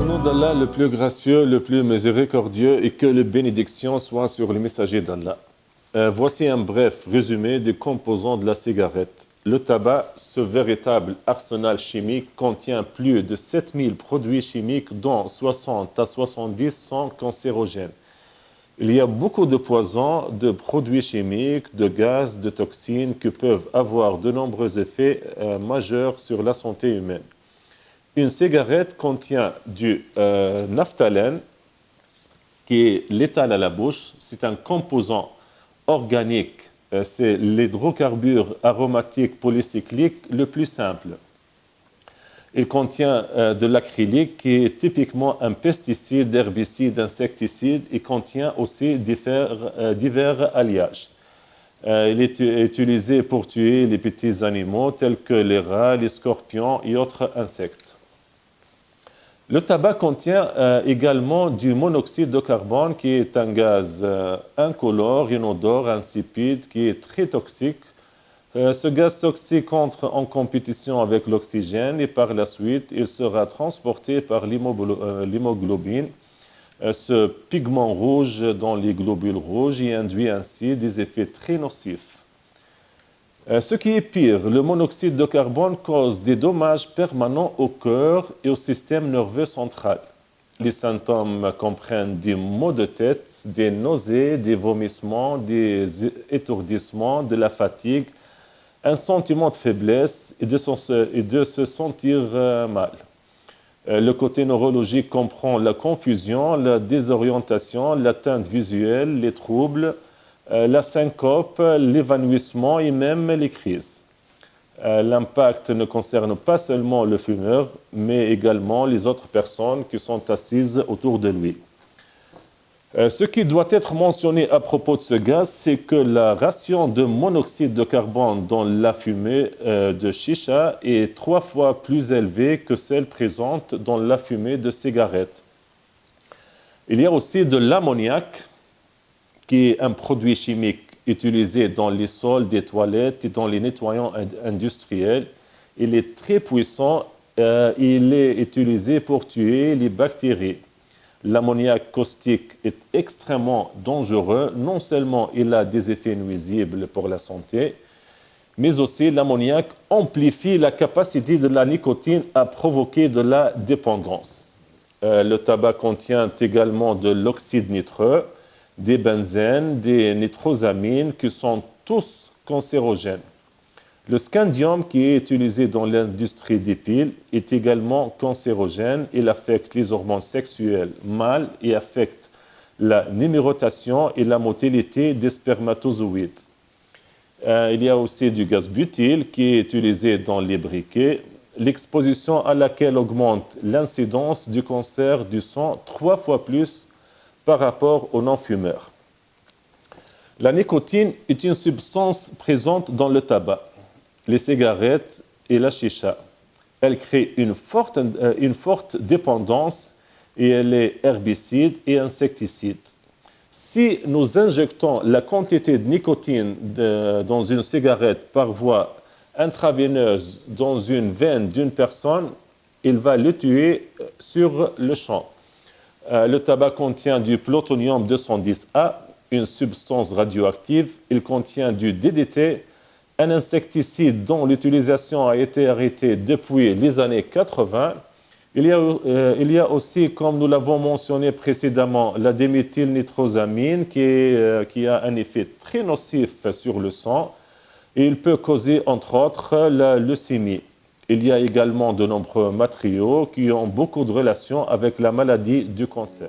Au nom d'Allah, le plus gracieux, le plus miséricordieux, et que les bénédictions soient sur le messager d'Allah. Voici un bref résumé des composants de la cigarette. Le tabac, ce véritable arsenal chimique, contient plus de 7000 produits chimiques, dont 60 à 70 sont cancérogènes. Il y a beaucoup de poisons, de produits chimiques, de gaz, de toxines qui peuvent avoir de nombreux effets majeurs sur la santé humaine. Une cigarette contient du naphthalène, qui est létal à la bouche. C'est un composant organique. C'est l'hydrocarbure aromatique polycyclique le plus simple. Il contient de l'acrylique, qui est typiquement un pesticide, herbicide, insecticide, et contient aussi divers alliages. Il est utilisé pour tuer les petits animaux tels que les rats, les scorpions et autres insectes. Le tabac contient également du monoxyde de carbone, qui est un gaz incolore, inodore, insipide, qui est très toxique. Ce gaz toxique entre en compétition avec l'oxygène et par la suite, il sera transporté par l'hémoglobine, ce pigment rouge dans les globules rouges, et induit ainsi des effets très nocifs. Ce qui est pire, le monoxyde de carbone cause des dommages permanents au cœur et au système nerveux central. Les symptômes comprennent des maux de tête, des nausées, des vomissements, des étourdissements, de la fatigue, un sentiment de faiblesse et de se sentir mal. Le côté neurologique comprend la confusion, la désorientation, l'atteinte visuelle, les troubles, la syncope, l'évanouissement et même les crises. L'impact ne concerne pas seulement le fumeur, mais également les autres personnes qui sont assises autour de lui. Ce qui doit être mentionné à propos de ce gaz, c'est que la ration de monoxyde de carbone dans la fumée de chicha est 3 fois plus élevée que celle présente dans la fumée de cigarette. Il y a aussi de l'ammoniac, qui est un produit chimique utilisé dans les sols des toilettes et dans les nettoyants industriels. Il est très puissant, il est utilisé pour tuer les bactéries. L'ammoniac caustique est extrêmement dangereux. Non seulement il a des effets nuisibles pour la santé, mais aussi l'ammoniac amplifie la capacité de la nicotine à provoquer de la dépendance. Le tabac contient également de l'oxyde nitreux, des benzènes, des nitrosamines, qui sont tous cancérogènes. Le scandium, qui est utilisé dans l'industrie des piles, est également cancérogène. Il affecte les hormones sexuelles mâles et affecte la numérotation et la motilité des spermatozoïdes. Il y a aussi du gaz butyle, qui est utilisé dans les briquets, l'exposition à laquelle augmente l'incidence du cancer du sang 3 fois plus par rapport aux non-fumeurs. La nicotine est une substance présente dans le tabac, les cigarettes et la chicha. Elle crée une forte dépendance et elle est herbicide et insecticide. Si nous injectons la quantité de nicotine dans une cigarette par voie intraveineuse dans une veine d'une personne, il va le tuer sur le champ. Le tabac contient du plutonium 210A, une substance radioactive. Il contient du DDT, un insecticide dont l'utilisation a été arrêtée depuis les années 80. Il y a aussi, comme nous l'avons mentionné précédemment, la déméthylnitrosamine qui a un effet très nocif sur le sang, et il peut causer entre autres la leucémie. Il y a également de nombreux matériaux qui ont beaucoup de relations avec la maladie du cancer.